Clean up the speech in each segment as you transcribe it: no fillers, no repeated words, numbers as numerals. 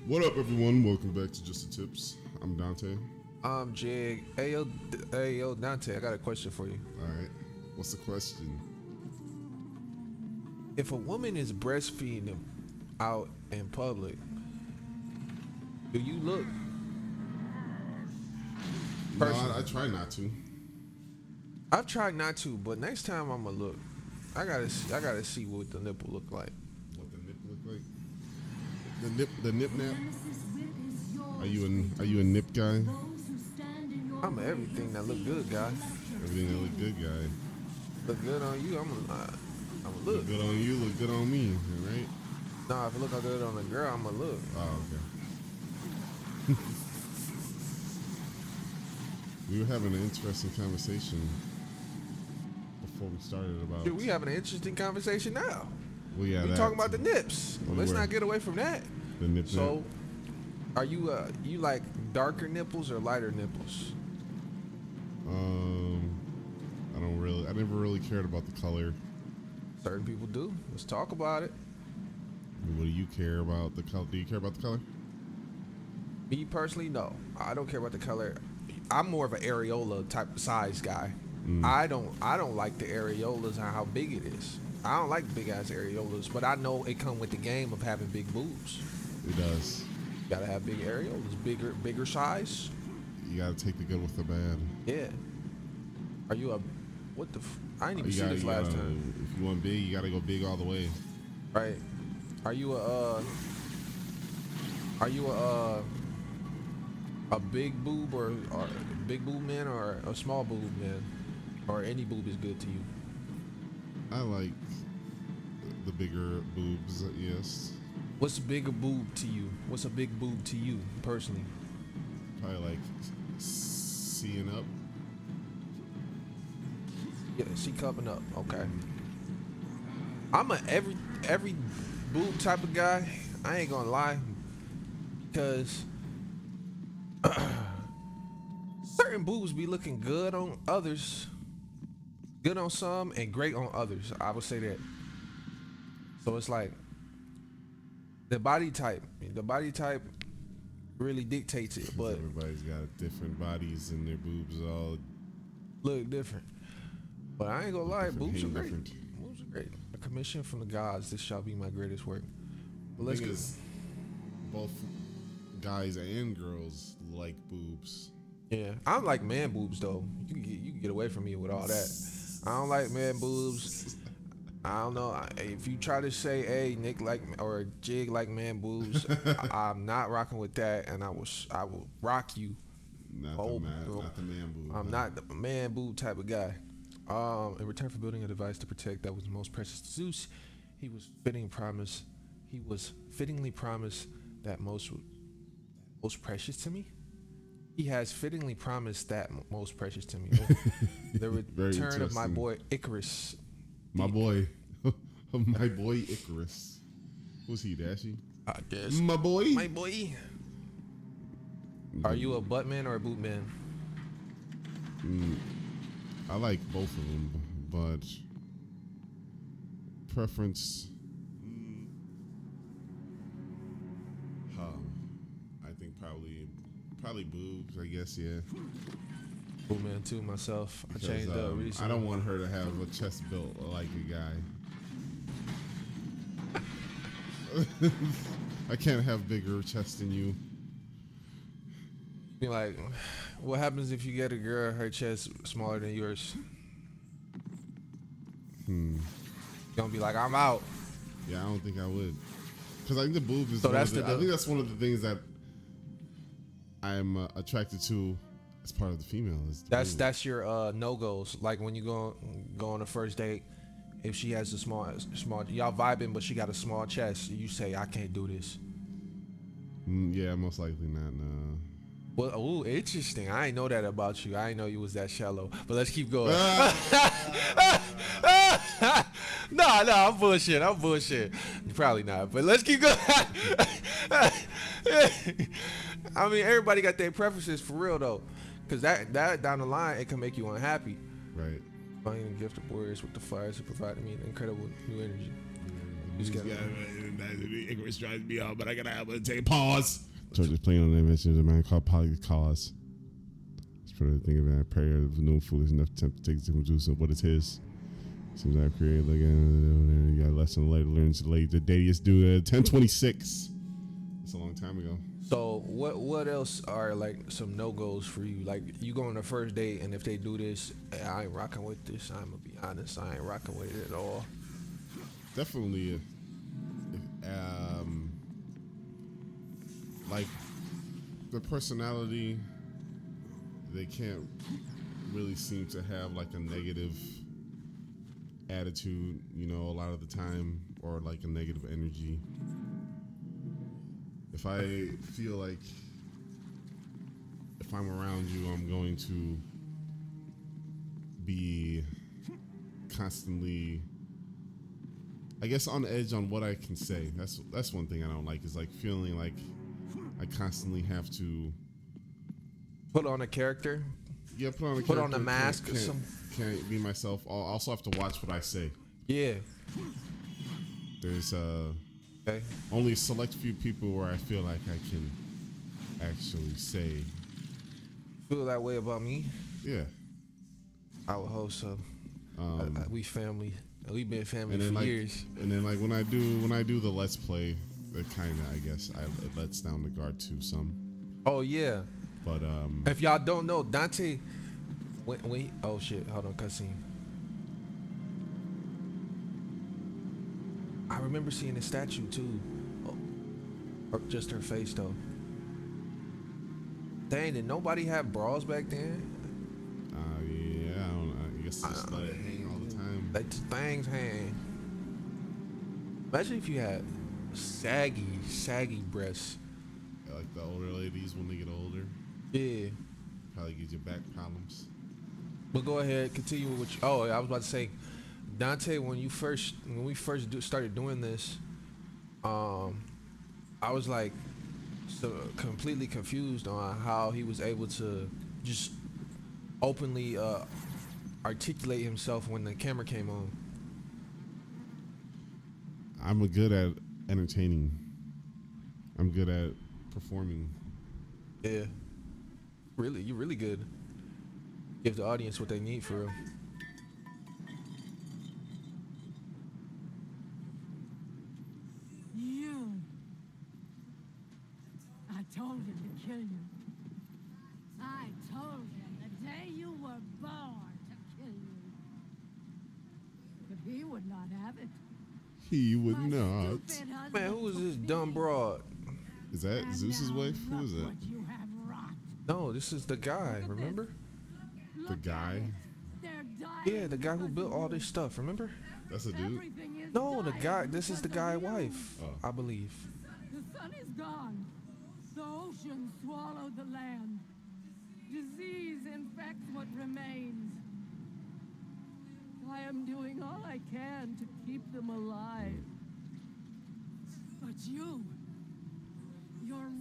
What up, everyone? Welcome back to Just the Tips. I'm Dante. I'm Jig. Hey yo, Dante, I got a question for you. All right. What's the question? If a woman is breastfeeding out in public, do you look? No, Personally. I try not to. I've tried not to, but next time I'm gonna look. I gotta see what the nipple look like. What the nip look like? The nip nap. Are you a nip guy? I'm an everything that look good guy. Everything that look good guy. Look good on you. I'm a look. Look good on you. Look good on me. Right? Nah, if it look good on a girl, I'm a look. Oh, okay. We were having an interesting conversation before we started about. Dude, we having an interesting conversation now. Well, yeah, We talking about the nips. We Let's were. not get away from that. The nip So, nap. are you like darker nipples or lighter nipples? I never really cared about the color. Certain people do. Let's talk about it. What do you care about the color? Do you care about the color? Me personally, no. I don't care about the color. I'm more of an areola type of size guy. I don't like the areolas and how big it is. I don't like big ass areolas, but I know it come with the game of having big boobs. It does. You gotta have big areolas, bigger size. You gotta take the good with the bad. Yeah. Are you a what the? I didn't even see this last time. If you want big, you gotta go big all the way. Right. Are you a big boob or big boob man or a small boob man, or any boob is good to you? I like the bigger boobs. Yes. What's a bigger boob to you? What's a big boob to you personally? Probably like seeing up. Yeah, she coming up. Okay. I'm a every boob type of guy. I ain't gonna lie, because certain boobs be looking good on others, good on some, and great on others. I would say that. So it's like the body type really dictates it, but Everybody's got different bodies and their boobs all look different. But I ain't gonna lie, different, boobs are hang great. different. Boobs are great. A commission from the gods. This shall be my greatest work. But The let's thing go. is, both guys and girls like boobs. Yeah, I don't like man boobs though. You can get away from me with all that. I don't like man boobs. I don't know. If you try to say, "Hey, Nick like or Jig like man boobs," I'm not rocking with that, and I will rock you. Not Oh, the man boob. I'm not the man boob type of guy. In return for building a device to protect that was most precious to Zeus, he was fittingly promised that most precious to me. He has fittingly promised that most precious to me. The return of my boy Icarus. My boy Icarus. Who's he, Dashy? I guess. My boy. My boy. Are you a butt man or a boot man? I like both of them, but preference. I think probably boobs. I guess, yeah. Boot man too. Myself. Because, I changed up recently. I don't want her to have a chest built like a guy. I can't have bigger chest than you. Be like, what happens if you get a girl, her chest smaller than yours? You gonna be like, I'm out. Yeah, I don't think I would. Because I think the boob is. So I that's think that's one of the things that I'm attracted to as part of the female. Is the boob. That's your no goes. Like when you go on a first date, if she has a small y'all vibing, but she got a small chest, you say, I can't do this. Yeah, most likely not. No. Well, oh, interesting. I ain't know that about you. I ain't know you was that shallow. But let's keep going. No, I'm bullshit. Probably not. But let's keep going. I mean, everybody got their preferences for real though, because that down the line it can make you unhappy. Right. Finding the gift of warriors with the fires to provide me incredible new energy. Just He's gotta- ignorance drives me out, but I gotta have a take pause. So just playing on the invention of a man called Poly Cause. Just trying to think of that prayer of no fool is enough to attempt to take the juice of what is his. Seems I've created like you got a lesson later learns late the datiest dude 1026. That's a long time ago. So what else are like some no-goes for you? Like you go on the first date and if they do this, hey, I ain't rocking with this. I'm gonna be honest, I ain't rocking with it at all. Definitely like the personality, they can't really seem to have like a negative attitude, you know, a lot of the time, or like a negative energy. If I feel like if I'm around you, I'm going to be constantly, I guess, on edge on what I can say. That's one thing I don't like, is like feeling like I constantly have to Put on a character. put on a Put on character, a mask or can't be myself. I'll also have to watch what I say. Yeah. There's Okay. only a select few people where I feel like I can actually say, Feel that way about me? yeah. I would hope so. We family. We've been family And then for like, years. and then like when I do the let's play, it kind of, I guess, it lets down the guard too some. Oh yeah. But If y'all don't know, Dante, when he, oh shit, hold on, cutscene. I remember seeing the statue too, or just her face though. Dang, did nobody have bras back then? yeah, I don't know. I guess just let it hang all the time. Like things hang. Imagine if you had saggy breasts. Like the older ladies when they get older, Yeah. probably gives you back problems. But go ahead, continue with what you, oh, I was about to say, Dante, when we first started doing this, I was like so completely confused on how he was able to just openly articulate himself when the camera came on. I'm good at entertaining. I'm good at performing. Yeah. Really, you're really good. Give the audience what they need for real. You. I told him to kill you. I told him the day you were born to kill you. But he would not have it. He would My not. stupid husband Man, who is this forbid dumb it. broad? Is that And Zeus's now wife? Who look is that? what you have wrought. No, this is the guy, Look at remember? Look The at guy? it. They're dying Yeah, the guy who because built of all you. this stuff, remember? That's a dude. Everything is No, the dying guy, this is the because guy of you. wife, Oh. I believe. The sun is gone. The ocean swallowed the land. Disease infects what remains. I am doing all I can to keep them alive. But your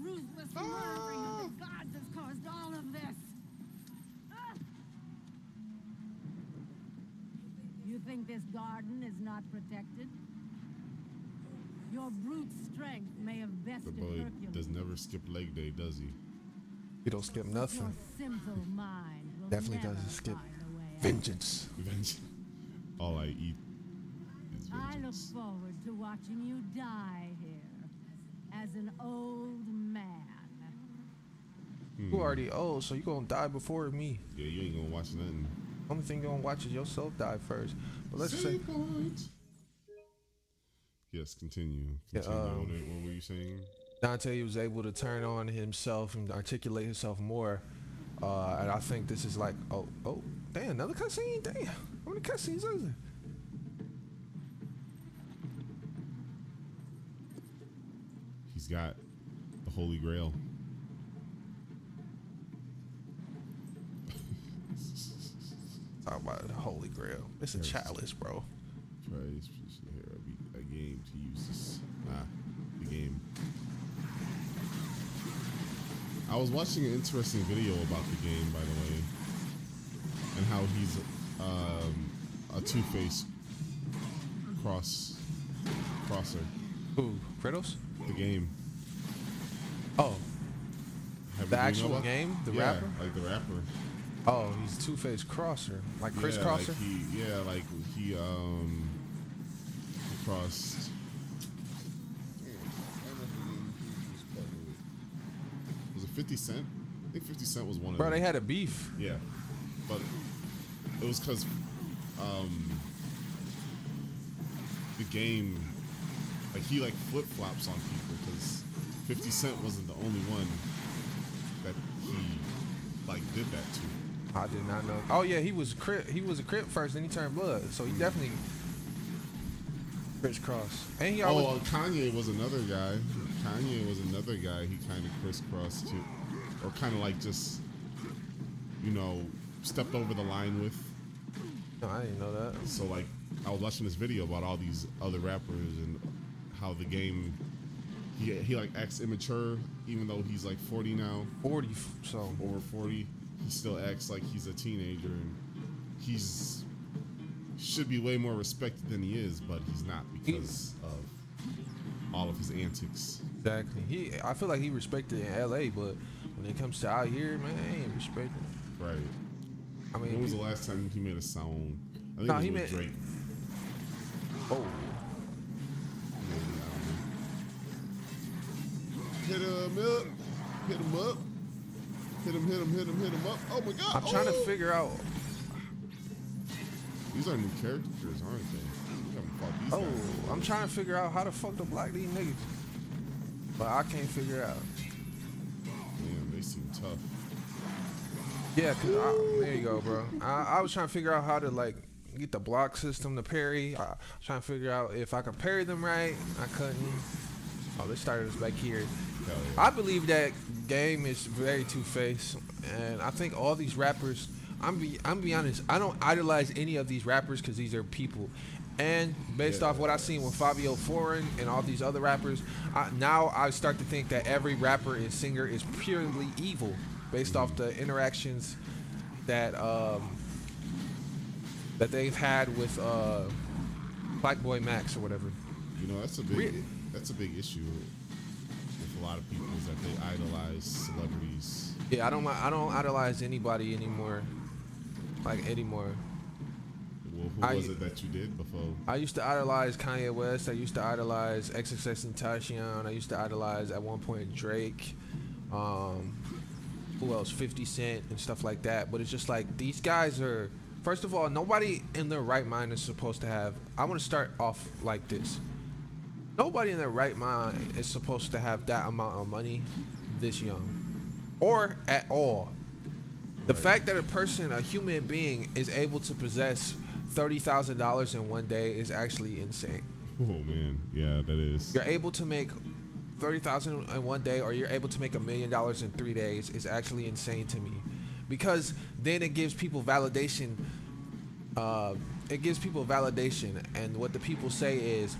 ruthless murdering of the gods has caused all of this. Ah! You think this garden is not protected? Your brute strength may have The bested boy Hercules. does never skip leg day, does he? He don't skip Your nothing. simple mind will Definitely never doesn't skip find a way out. vengeance. Vengeance. All I eat is I look vengeance. forward to watching you die here as an old man. You already old, so you gonna die before me. Yeah, you ain't gonna watch nothing. Only thing you gonna watch is yourself die first. But let's say, Save point. Yes, continue. Yeah, What were you saying? Dante was able to turn on himself and articulate himself more. And I think this is like, oh, damn, another cutscene? Damn. How many cutscenes is there? He's got the Holy Grail. Talk about the Holy Grail. It's a chalice, bro. Praise here a game to use this. The game. I was watching an interesting video about the game, by the way, and how he's a two-faced cross crosser. Who? Kratos? The game. Oh, Have the you- you know actual about- game, the yeah, rapper. like the rapper. Oh, he's Two-Face Crosser, like Chris Crosser. Like he crossed. Was it 50 Cent? I think 50 Cent was one of Bro, them. they had a beef. Yeah, but it was because the game, like he like flip flops on people because 50 Cent wasn't the only one that he like did that to. I did not know. Oh yeah, he was a Crip first, then he turned Blood. So he definitely crisscross. And he always Kanye was another guy. He kind of crisscrossed too, or kind of like just, stepped over the line with. No, I didn't know that. So like, I was watching this video about all these other rappers and how the game. He like acts immature, even though he's like 40 now. 40, so Over 40, he still acts like he's a teenager, and should be way more respected than he is, but he's not because of all of his antics. exactly. I feel like he respected in LA, but when it comes to out here, man, I ain't respecting. Right. I mean, When was the last time he made a song? I think Nah, it he was with made- Drake. oh, Hit him up. Hit him up. Hit him up. Oh my God. I'm trying to figure out. These are new characters, aren't they? We haven't fought these Oh, guys. I'm trying to figure out how the fuck to block these niggas, but I can't figure it out. Man, they seem tough. Yeah, there you go, bro. I was trying to figure out how to like get the block system to parry. I was trying to figure out if I could parry them right. I couldn't. Oh, they started us back here. Hell yeah. I believe that game is very Two-Face, and I think all these rappers. I'm be honest. I don't idolize any of these rappers because these are people, and based off what I've seen with Fabio Foreign and all these other rappers, now I start to think that every rapper and singer is purely evil, based off the interactions that that they've had with Black Boy Max or whatever. That's a big issue with a lot of people is that they idolize celebrities. Yeah, I don't idolize anybody anymore. Anymore. Well, who was it that you did before? I used to idolize Kanye West. I used to idolize XXXTentacion. I used to idolize at one point Drake. Who else? 50 Cent and stuff like that. But it's just like these guys are. First of all, nobody in their right mind is supposed to have. I want to start off like this. Nobody in their right mind is supposed to have that amount of money this young, or at all. The fact that a human being, is able to possess $30,000 in one day is actually insane. Oh man, yeah, that is. You're able to make $30,000 in one day, or you're able to make $1 million in 3 days is actually insane to me, because then it gives people validation. And what the people say is,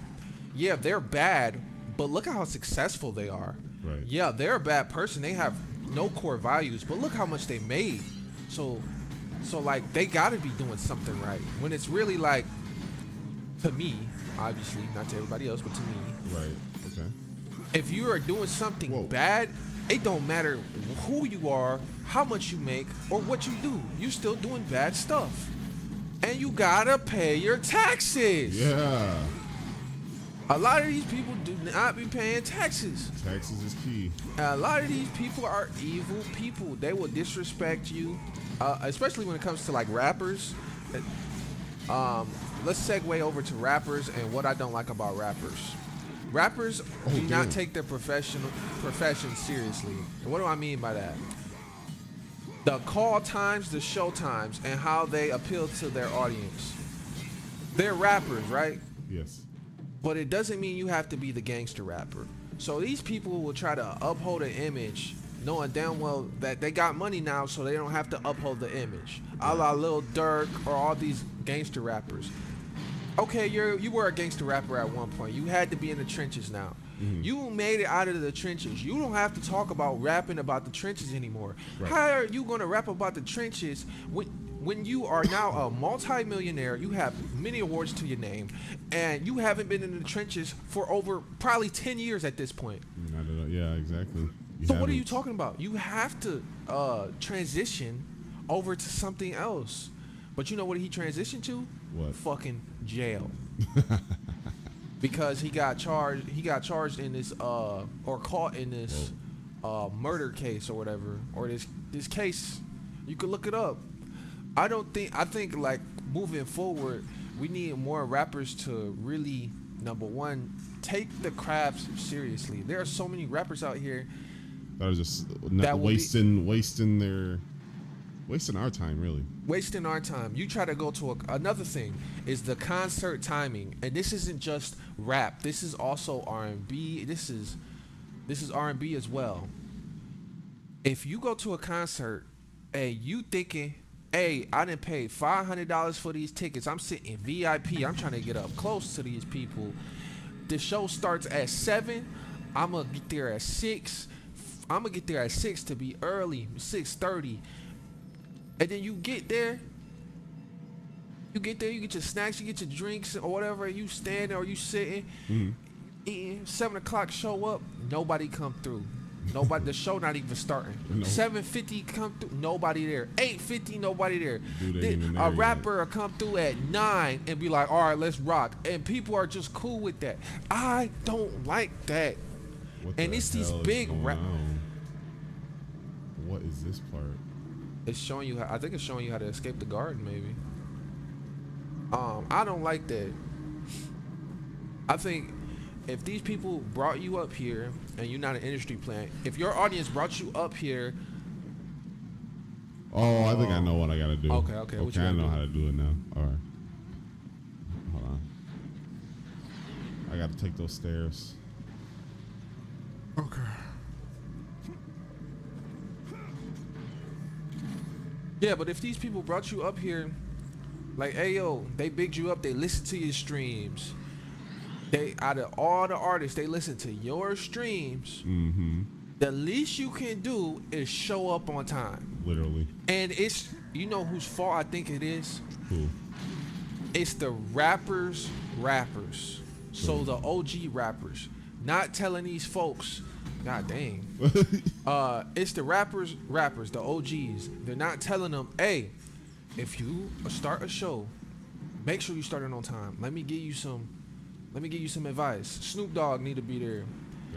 yeah, they're bad, but look at how successful they are. Right. Yeah, they're a bad person. They have no core values, but look how much they made. So like they gotta be doing something right. When it's really like, to me, obviously, not to everybody else, but to me, Right. Okay. if you are doing something Whoa. bad, it don't matter who you are, how much you make, or what you do. You still doing bad stuff. And you gotta pay your taxes. Yeah. A lot of these people do not be paying taxes. Taxes is key. A lot of these people are evil people. They will disrespect you, especially when it comes to like rappers. Let's segue over to rappers and what I don't like about rappers. Rappers do damn. not take their profession seriously. And what do I mean by that? The call times, the show times, and how they appeal to their audience. They're rappers, right? Yes. But it doesn't mean you have to be the gangster rapper. So these people will try to uphold an image, knowing damn well that they got money now, so they don't have to uphold the image. A la Lil Durk or all these gangster rappers. Okay, you were a gangster rapper at one point. You had to be in the trenches now. Mm-hmm. You made it out of the trenches. You don't have to talk about rapping about the trenches anymore. Right. How are you gonna rap about the trenches when when you are now a multi-millionaire, you have many awards to your name, and you haven't been in the trenches for over probably 10 years at this point. Not at all. Yeah, exactly. So what are you talking about? You have to transition over to something else. But you know what he transitioned to? What? Fucking jail. Because he got charged in this or caught in this murder case or whatever, or this case. You could look it up. I think like moving forward, we need more rappers to really, number one, take the crafts seriously. There are so many rappers out here that are just not wasting our time, really. Wasting our time. You try to go to another thing is the concert timing, and this isn't just rap. This is also R&B. This is R&B as well. If you go to a concert and you thinking, hey, I didn't pay $500 for these tickets. I'm sitting VIP. I'm trying to get up close to these people. The show starts at 7. I'm gonna get there at 6. I'm gonna get there at 6 to be early, 6:30. And then you get there, you get your snacks, you get your drinks or whatever, you standing or you sitting, eating. 7 o'clock show up, nobody come through. Nobody, the show not even starting. No. 7:50 come through, nobody there. 8:50, nobody there. A rapper will come through at 9 and be like, all right, let's rock. And people are just cool with that. I don't like that. And it's these big rap. What is this part? It's showing you I think it's showing you how to escape the garden, maybe. I don't like that. I think if these people brought you up here and you're not an industry plant, if your audience brought you up here. Oh, I think I know what I gotta do. Okay. Okay, I know how to do it now. All right. Hold on. I gotta take those stairs. Okay. Yeah, but if these people brought you up here, like, hey, yo, they bigged you up, they listen to your streams. They, out of all the artists, they listen to your streams. Mm-hmm. The least you can do is show up on time. Literally. And it's, you know whose fault I think it is? Who? It's the rappers. So the OG rappers. Not telling these folks, God dang. It's the rappers, the OGs. They're not telling them, hey, if you start a show, make sure you start it on time. Let me give you some advice. Snoop Dogg need to be there.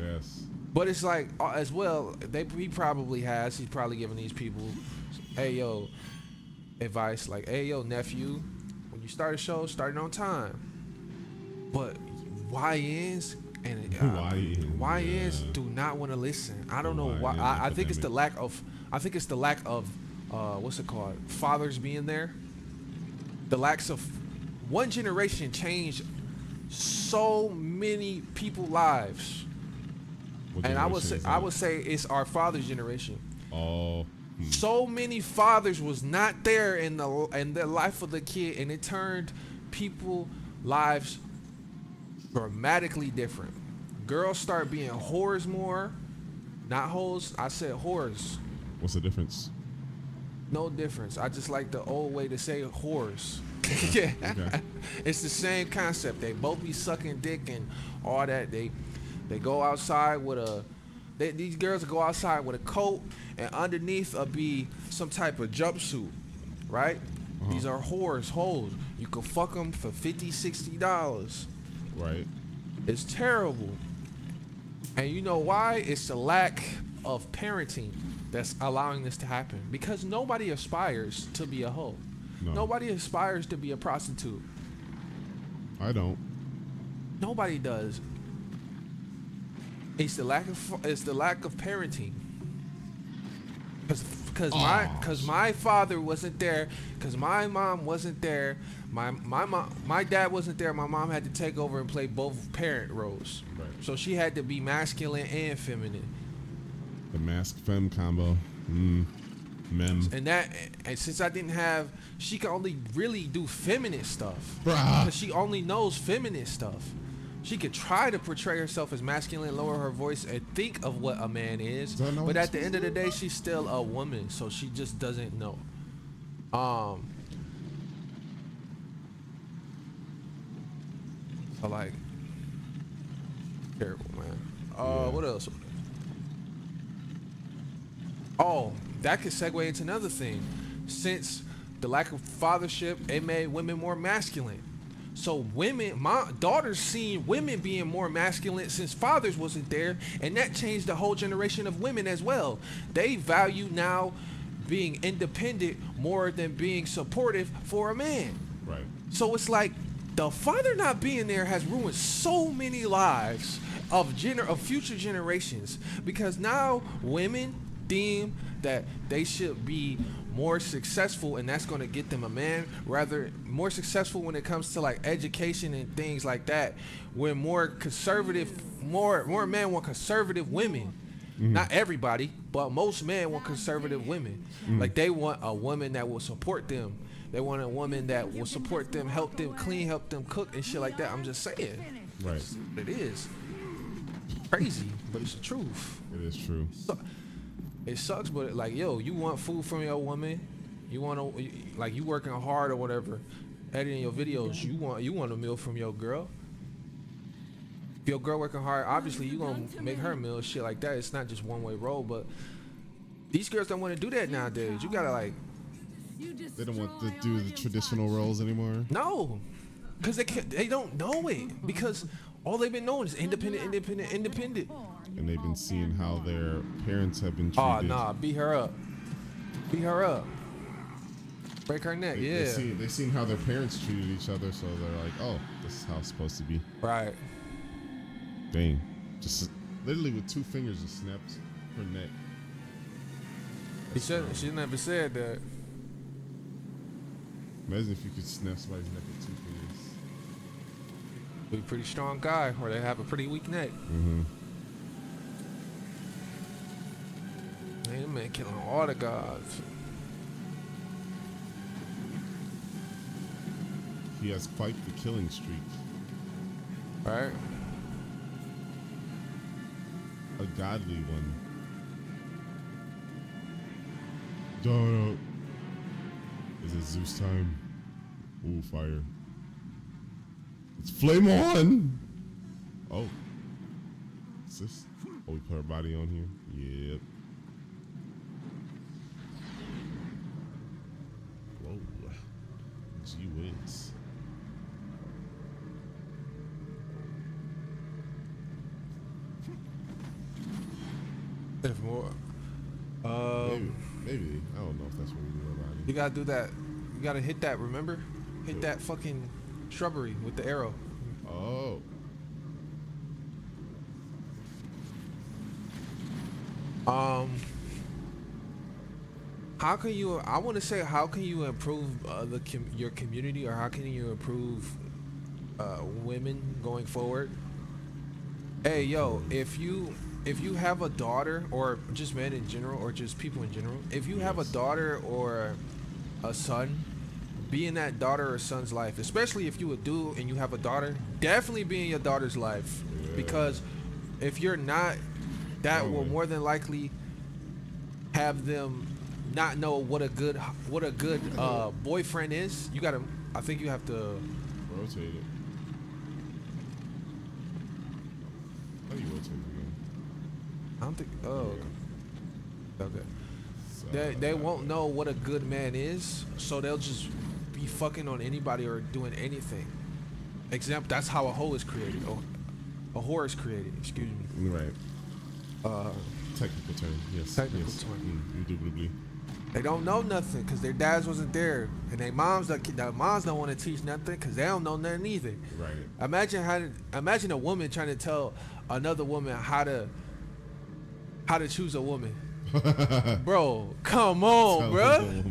Yes. But it's like, as well, he probably has. He's probably giving these people, hey, yo, advice. Like, hey, yo, nephew, when you start a show, start it on time. But YNs and YNs do not want to listen. I don't know why. I think it's the lack of. What's it called? Fathers being there. The lacks of one generation changed so many people's lives. And I would say it's our father's generation. Oh. So many fathers was not there in the life of the kid, and it turned people lives dramatically different. Girls start being whores more, not hoes. I said whores. What's the difference? No difference. I just like the old way to say whores. Yeah. Okay. It's the same concept. They both be sucking dick and all that. They go outside with these girls go outside with a coat, and underneath will be some type of jumpsuit, right? Uh-huh. These are hoes. You can fuck them for $50, $60. Right. It's terrible. And you know why? It's the lack of parenting that's allowing this to happen. Because nobody aspires to be a hoe. No. Nobody aspires to be a prostitute. I don't. Nobody does. It's the lack of parenting. Because my father wasn't there. Because my mom wasn't there. My dad wasn't there. My mom had to take over and play both parent roles. Right. So she had to be masculine and feminine. The mask femme combo. Mem. And since I didn't have, she could only really do feminine stuff. Bruh. Because she only knows feminine stuff. She could try to portray herself as masculine, lower her voice, and think of what a man is. But at the end of the day, she's still a woman, so she just doesn't know. So like, terrible, man. Yeah. What else? Oh, that could segue into another thing. Since the lack of fathership, it made women more masculine. So women, my daughters seen women being more masculine since fathers wasn't there, and that changed the whole generation of women as well. They value now being independent more than being supportive for a man. Right. So it's like the father not being there has ruined so many lives of future generations, because now women deem that they should be more successful, and that's going to get them a man, rather more successful when it comes to like education and things like that, when more men want conservative women. Not everybody, but most men want conservative women. Like they want a woman that will support them. They want a woman that will support them, help them clean, help them cook and shit like that. I'm just saying. Right. It is crazy, but it's the truth. It is true. It sucks, but like, yo, you want food from your woman, you want to, like, you working hard or whatever, editing your videos, you want a meal from your girl. If your girl working hard, obviously you gonna make her a meal, shit like that. It's not just one way road, but these girls don't want to do that nowadays. You gotta like, They don't want to do the traditional roles anymore. no, because they don't know it, because all they've been knowing is independent. And they've been seeing how their parents have been treated. Oh nah, beat her up, break her neck. They've seen how their parents treated each other, so they're like, oh, this is how it's supposed to be. Right. Dang. Just literally with 2 fingers just snapped her neck. She never said that. Imagine if you could snap somebody's neck with 2 fingers. Be a pretty strong guy, or they have a pretty weak neck. Mm-hmm. Man, that man killing all the gods. He has quite the killing streak. Right? A godly one. Dawn up. Is it Zeus time? Ooh, fire. It's flame on! Oh. What's this? Oh, we put our body on here? Yep. Whoa. Gee whiz. If more. Maybe. I don't know if that's what we do about it. You gotta do that. You gotta hit that, remember? Hit that fucking shrubbery with the arrow. Oh. How can you, I want to say, how can you improve your community, or how can you improve women going forward? Hey, yo, if you have a daughter, or just men in general, or just people in general, if you have a daughter or a son, be in that daughter or son's life, especially if you a dude and you have a daughter, definitely be in your daughter's life. Yeah. Because if you're not, that will more than likely have them not know what a good boyfriend is. You gotta, I think you have to rotate it. How do you rotate it again? I don't think. Oh, okay. So, They won't know what a good man is, so they'll just be fucking on anybody or doing anything. Example, that's how a hoe is created. A whore is created. Excuse me. Right. Technical term. Yes. Technical yes. term. Indubitably. They don't know nothing because their dads wasn't there, and their moms don't want to teach nothing because they don't know nothing either. Right. Imagine a woman trying to tell another woman how to choose a woman. Bro, come on, bro.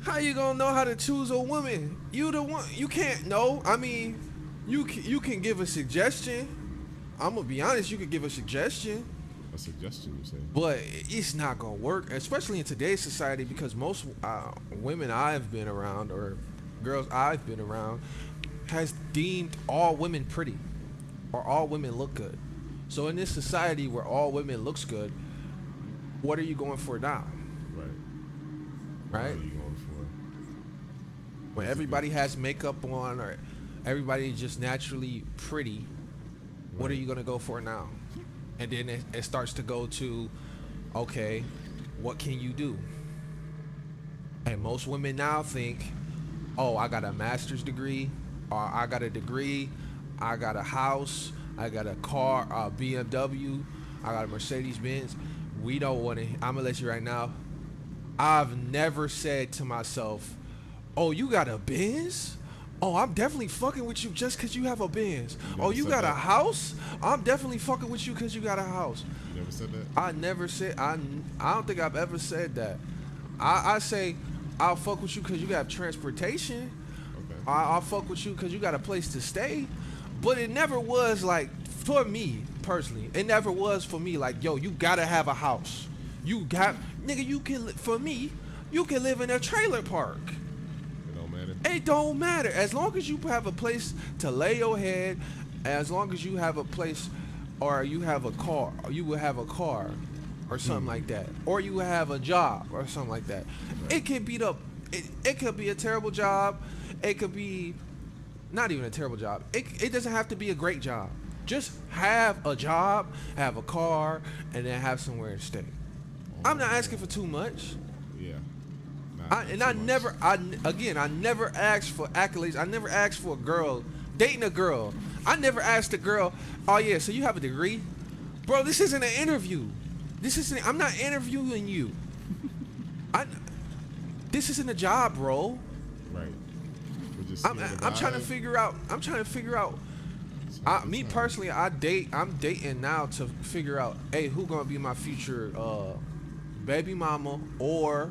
How you gonna know how to choose a woman? You the one. You can't know. I mean, you can give a suggestion. I'm gonna be honest. You could give a suggestion. A suggestion, you say? But it's not gonna work, especially in today's society, because most women I've been around, or girls I've been around, has deemed all women pretty, or all women look good. So in this society where all women looks good, what are you going for now? Right. Right? What are you going for? When everybody has makeup on, or everybody just naturally pretty. What are you gonna go for now? And then it starts to go to, okay, what can you do? And most women now think, oh, I got a master's degree, or I got a degree, I got a house, I got a car, a BMW, I got a Mercedes Benz. We don't want to. I'm gonna let you right now. I've never said to myself, oh, you got a Benz? Oh, I'm definitely fucking with you just because you have a Benz. Oh, you got a house? I'm definitely fucking with you because you got a house. You never said that? I never said, I don't think I've ever said that. I say, I'll fuck with you because you got transportation. Okay. I'll fuck with you because you got a place to stay. But it never was like, for me personally, it never was for me like, yo, you gotta have a house. You got, nigga, you can, for me, you can live in a trailer park. It don't matter. It don't matter. As long as you have a place to lay your head, as long as you have a place, or you have a car, or you will have a car, or something like that, or you have a job, or something like that. It could be it could be a terrible job. It could be not even a terrible job. It doesn't have to be a great job. Just have a job, have a car, and then have somewhere to stay. I'm not asking for too much. Yeah. I never asked for accolades. I never asked for a girl, dating a girl. I never asked a girl, oh yeah, so you have a degree? Bro, this isn't an interview. I'm not interviewing you. This isn't a job, bro. Right. I'm trying to figure out. Me personally, I'm dating now to figure out, hey, who gonna be my future baby mama or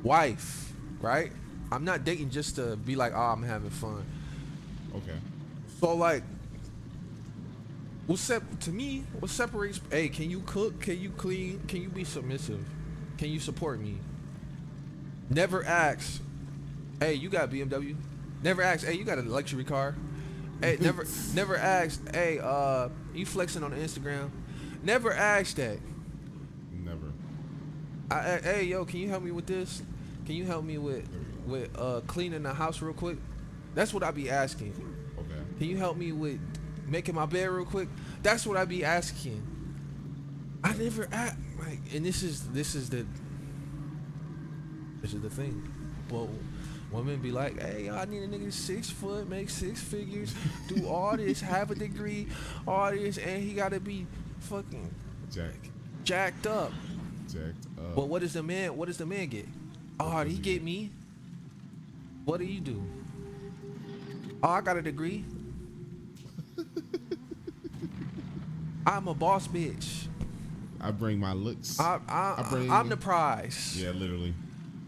wife, right? I'm not dating just to be like, oh, I'm having fun. Okay. So like, what separates? Hey, can you cook? Can you clean? Can you be submissive? Can you support me? Never ask, hey, you got a BMW? Never ask, hey, you got a luxury car? Hey, never ask, hey, you flexing on Instagram? Never ask that. Never. Hey, yo, can you help me with this? Can you help me with cleaning the house real quick? That's what I be asking. Okay. Can you help me with making my bed real quick? That's what I be asking. I never ask, like, and this is the thing. Well, women be like, hey, I need a nigga 6 foot, make 6 figures, do all this, have a degree, all this, and he gotta be fucking jacked up. But what does the man get? Oh, he get me. What do you do? Oh, I got a degree. I'm a boss bitch. I bring my looks. I'm the prize. Yeah, literally.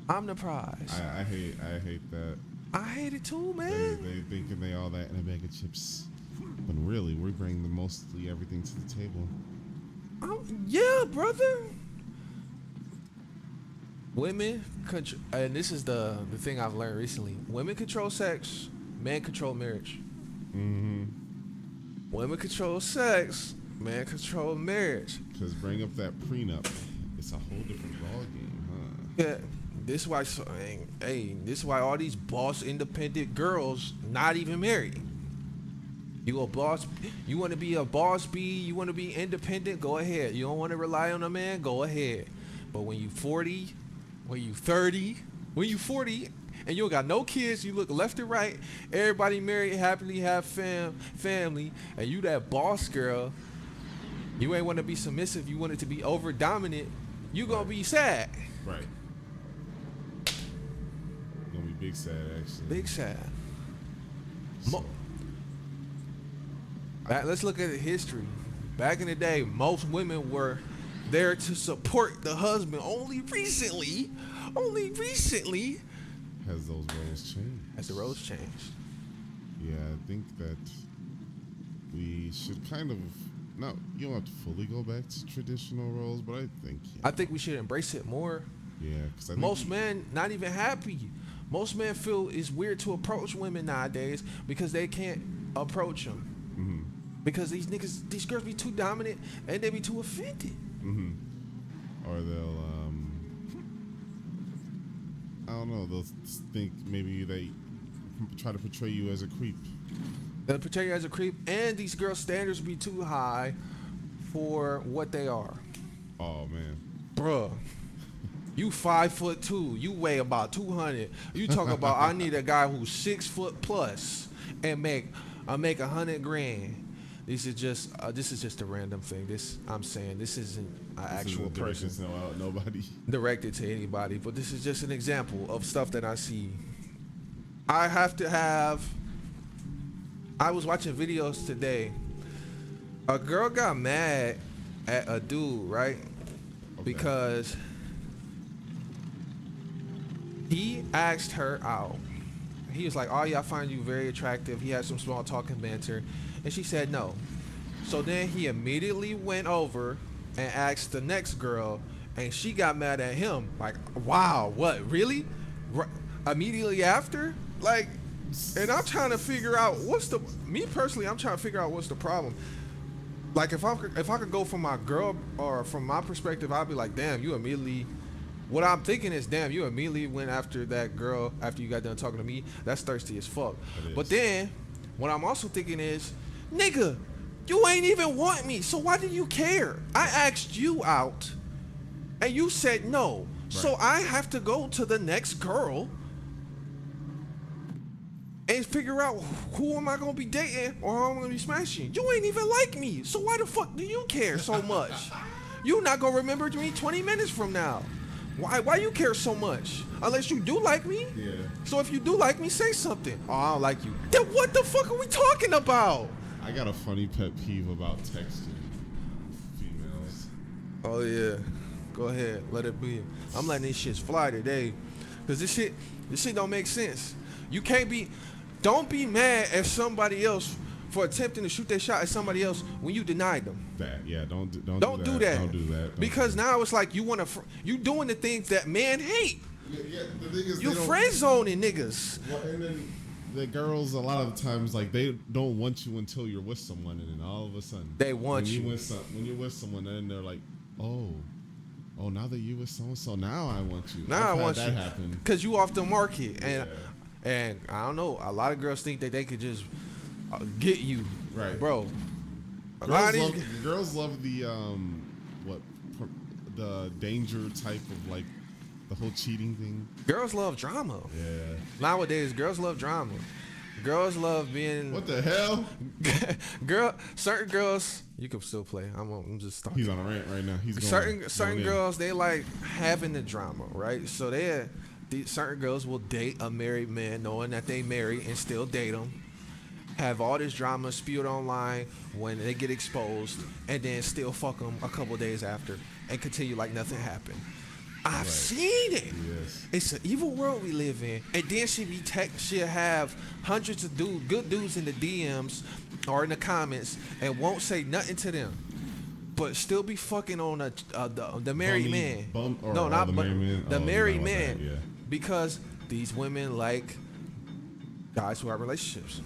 I'm the prize. I hate that. I hate it too, man. They thinking they all that in a bag of chips, but really, we bring mostly everything to the table. Yeah, brother. Women control, and this is the thing I've learned recently. Women control sex, men control marriage. Mm-hmm. Women control sex, men control marriage. Cause bring up that prenup, it's a whole different ballgame, huh? Yeah, this is why. This is why all these boss independent girls not even married. You a boss? You want to be a boss bee? You want to be independent? Go ahead. You don't want to rely on a man? Go ahead. But when you 40, when you 30, when you 40, and you don't got no kids, you look left and right, everybody married, happily have family, and you that boss girl, you ain't want to be submissive, you want it to be over dominant, you gonna be sad. Right. Gonna be big sad, actually. Big sad. So, Let's look at the history. Back in the day, most women were there to support the husband. Only recently has those roles changed? has the roles changed. Yeah, I think that we should kind of, no, you don't have to fully go back to traditional roles, but I think, I think we should embrace it more. yeah, because Most men not even happy. Most men feel it's weird to approach women nowadays because they can't approach them. Mm-hmm. Because these girls be too dominant and they be too offended. Mm-hmm. Or they'll, I don't know, they'll think maybe they try to portray you as a creep. They'll portray you as a creep, and these girls' standards be too high for what they are. Oh man, Bruh. You 5'2", you weigh about 200. You talk about I need a guy who's 6 foot plus and make $100 grand. This is just a random thing. I'm saying this isn't an actual person Nobody directed to anybody, but this is just an example of stuff that I see. I was watching videos today. A girl got mad at a dude, right? Okay. Because he asked her out. He was like, "Oh yeah, I find you very attractive." He had some small talking banter, and she said no. So then he immediately went over and asked the next girl, and she got mad at him. Like, "Wow, what? Really?" Immediately after, like, and I'm trying to figure out me personally, I'm trying to figure out what's the problem. Like, if I could go from my girl or from my perspective, I'd be like, "Damn, you immediately." What I'm thinking is, damn, you immediately went after that girl after you got done talking to me. That's thirsty as fuck. But then, what I'm also thinking is, nigga, you ain't even want me, so why do you care? I asked you out, and you said no. Right. So I have to go to the next girl and figure out who am I going to be dating or who I'm going to be smashing. You ain't even like me, so why the fuck do you care so much? You not going to remember me 20 minutes from now. Why you care so much? Unless you do like me? Yeah. So if you do like me, say something. Oh, I don't like you. Then what the fuck are we talking about? I got a funny pet peeve about texting females. Oh yeah. Go ahead. Let it be. I'm letting these shits fly today. Cause this shit don't make sense. Don't be mad at somebody else for attempting to shoot their shot at somebody else when you denied them. Don't do that. Don't do that. Because now it's like you doing the things that men hate. Yeah, the thing is, you friend zoning niggas. Well, and then the girls a lot of the times like they don't want you until you're with someone, and then all of a sudden they want you. When you're with someone, then they're like, oh, now that you with so and so, now I want you. Now I want that you. Happen because you off the market, and I don't know. A lot of girls think that they could just get you, right, bro. Girls love the the danger type of like the whole cheating thing. Girls love drama. Yeah. Nowadays, girls love drama. Girls love being. What the hell? Certain girls. You can still play. I'm just talking. He's on a rant right now. Certain girls, they like having the drama, right? So certain girls will date a married man knowing that they married and still date him. Have all this drama spewed online when they get exposed, and then still fuck them a couple days after and continue like nothing happened. I've seen it. Yes. It's an evil world we live in. And then she'll have hundreds of good dudes in the DMs or in the comments and won't say nothing to them, but still be fucking on the married man. The married man. Yeah. Because these women like guys who have relationships.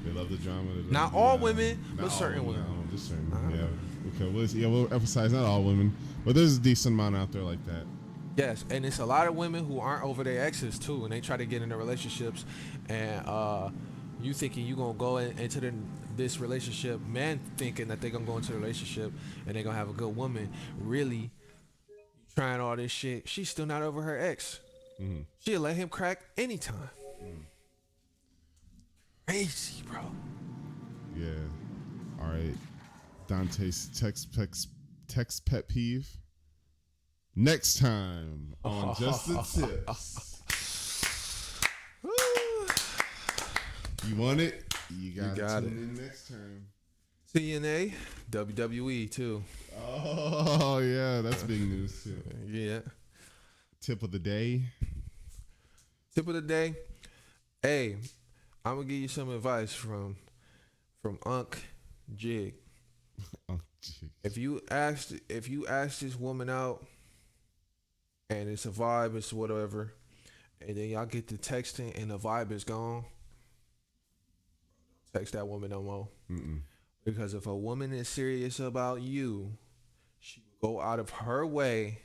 They love the drama. Not all women, but certain women. No, just certain. Yeah. Okay. We'll emphasize not all women, but there's a decent amount out there like that. Yes, and it's a lot of women who aren't over their exes too, and they try to get into relationships, and you thinking you gonna go into this relationship, man thinking that they're gonna go into a relationship and they're gonna have a good woman. Really trying all this shit. She's still not over her ex. Mm-hmm. She'll let him crack anytime. Crazy, bro. Yeah. All right. Dante's text pet peeve. Next time on Just the Tips. You want it? You got it. In next time. TNA, WWE too. Oh yeah, that's big news too. Yeah. Tip of the day. Hey, I'm gonna give you some advice from Unc Jig. Unc Jig. If you ask this woman out and it's a vibe, it's whatever, and then y'all get to texting and the vibe is gone, text that woman no more. Mm-mm. Because if a woman is serious about you, she will go out of her way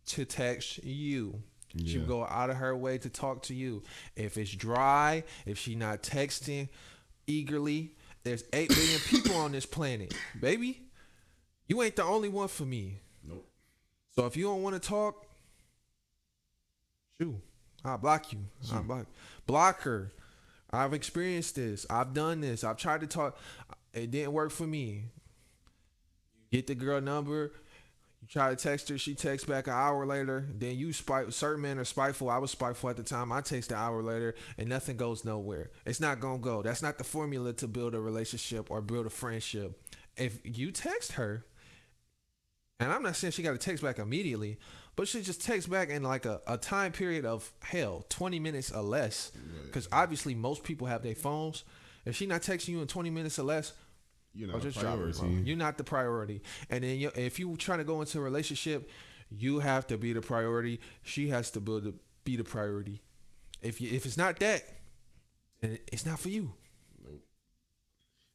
to text you. She Yeah. will go out of her way to talk to you. If it's dry, if she not texting eagerly, there's 8 billion people on this planet. Baby, you ain't the only one for me. Nope. So if you don't want to talk, shoot, I'll block you. I'll block her. I've experienced this. I've done this. I've tried to talk. It didn't work for me. Get the girl number. You try to text her. She texts back an hour later. Then you certain men are spiteful. I was spiteful at the time. I text an hour later and nothing goes nowhere. It's not going to go. That's not the formula to build a relationship or build a friendship. If you text her, and I'm not saying she got to text back immediately, but she just text back in like a time period of 20 minutes or less. Because obviously most people have their phones. If she not texting you in 20 minutes or less, you're not a priority. You're not the priority. And then if you trying to go into a relationship, you have to be the priority. She has to be the priority. If it's not that, then it's not for you. Nope.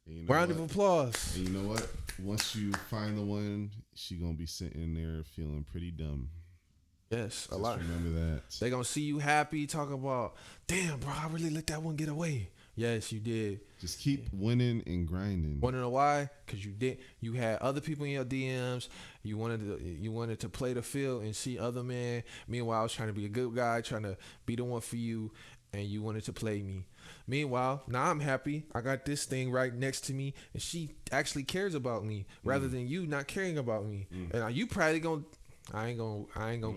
You know Round of applause. And you know what? Once you find the one, she gonna be sitting there feeling pretty dumb. Yes, Just remember that. They gonna see you happy, talking about, damn, bro, I really let that one get away. Yes, you did. Just keep winning and grinding. Want to know why? Because you did. You had other people in your DMs. You wanted to play the field and see other men. Meanwhile, I was trying to be a good guy, trying to be the one for you, and you wanted to play me. Meanwhile, now I'm happy. I got this thing right next to me, and she actually cares about me rather than you not caring about me. And you probably gonna. I ain't gonna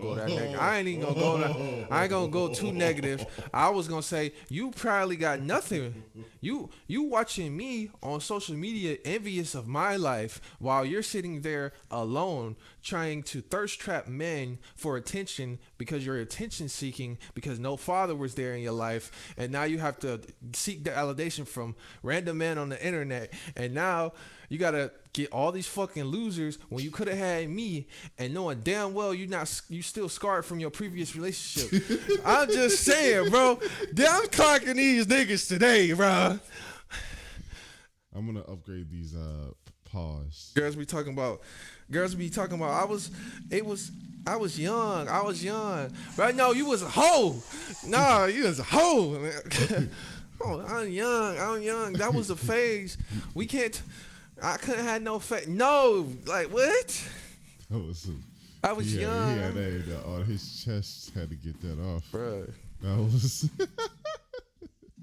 go that negative. I ain't even gonna go that. I ain't gonna go too negative. I was gonna say you probably got nothing. You watching me on social media, envious of my life, while you're sitting there alone, trying to thirst trap men for attention because you're attention seeking because no father was there in your life, and now you have to seek the validation from random men on the internet, and now you gotta get all these fucking losers when you could have had me, and knowing damn well you still scarred from your previous relationship. I'm just saying, bro. I'm clocking these niggas today, bro. I'm gonna upgrade these pause. Girls be talking about. I was young. Right? No, you was a hoe. Nah, you was a hoe. Oh, I'm young. That was a phase. We can't. I couldn't have no face. No, like what? I was young. He had that on his chest. Had to get that off, bro. That was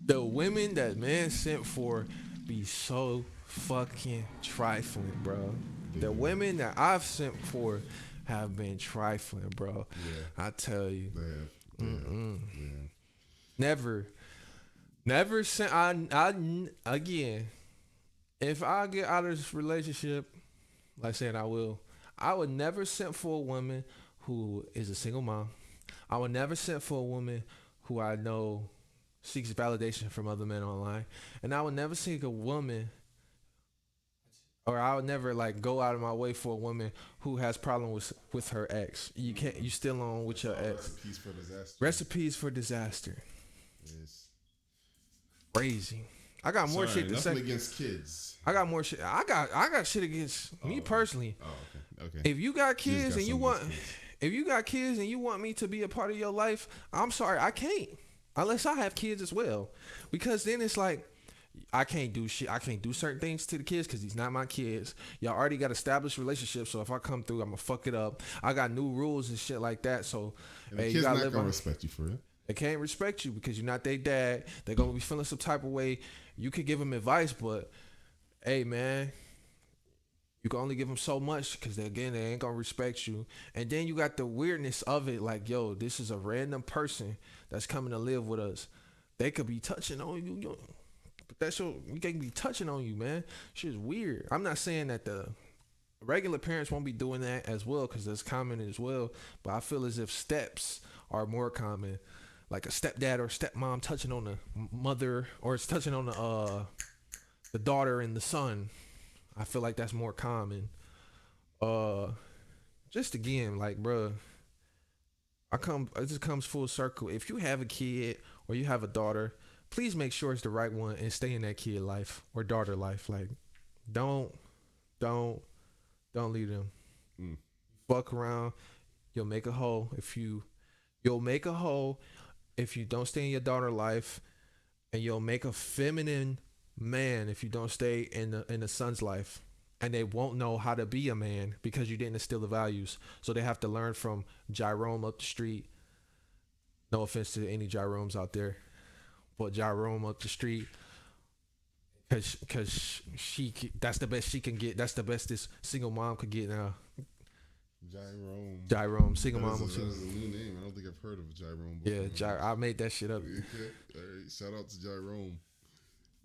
the women that man sent for be so fucking trifling, bro. Yeah. The women that I've sent for have been trifling, bro. Yeah. I tell you. Yeah. Never sent. I again. If I get out of this relationship, like saying I would never send for a woman who is a single mom. I would never send for a woman who I know seeks validation from other men online. And I would never seek a woman, or I would never like go out of my way for a woman who has problems with her ex. You still on with your ex. Recipes for disaster. Recipes for disaster. Yes. Crazy. I got more shit to say. Nothing against kids. I got more shit. I got shit against me personally. Oh, okay. If you got kids and you want me to be a part of your life, I'm sorry, I can't. Unless I have kids as well. Because then it's like I can't do shit. I can't do certain things to the kids because these not my kids. Y'all already got established relationships, so if I come through, I'm gonna fuck it up. I got new rules and shit like that. So and the kids not gonna respect you for it. They can't respect you because you're not their dad. They're gonna be feeling some type of way. You could give them advice, but hey, man, you can only give them so much because they ain't gonna respect you. And then you got the weirdness of it, like, yo, this is a random person that's coming to live with us. They could be touching on you, but we can be touching on you, man. Shit's weird. I'm not saying that the regular parents won't be doing that as well because that's common as well. But I feel as if steps are more common. Like a stepdad or stepmom touching on the mother, or it's touching on the daughter and the son. I feel like that's more common. Just again, like, bruh, it just comes full circle. If you have a kid or you have a daughter, please make sure it's the right one and stay in that kid life or daughter life. Like, don't leave them. Fuck around, you'll make a hole if you You'll make a hoe if you don't stay in your daughter life, and you'll make a feminine man if you don't stay in the son's life. And they won't know how to be a man because you didn't instill the values. So they have to learn from Jerome up the street. No offense to any Jeromes out there, but Jerome up the street, cause that's the best she can get. That's the best this single mom could get now. Jerome, single mom. That is a new name. I don't think I've heard of Jerome before. Yeah, I made that shit up. Okay. All right. Shout out to Jerome.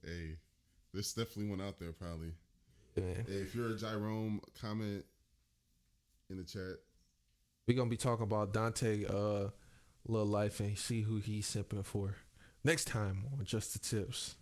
Hey, there's definitely one out there probably. Yeah. Hey, if you're a Jerome, comment in the chat. We're gonna be talking about Dante little life and see who he's simping for next time on Just the Tips.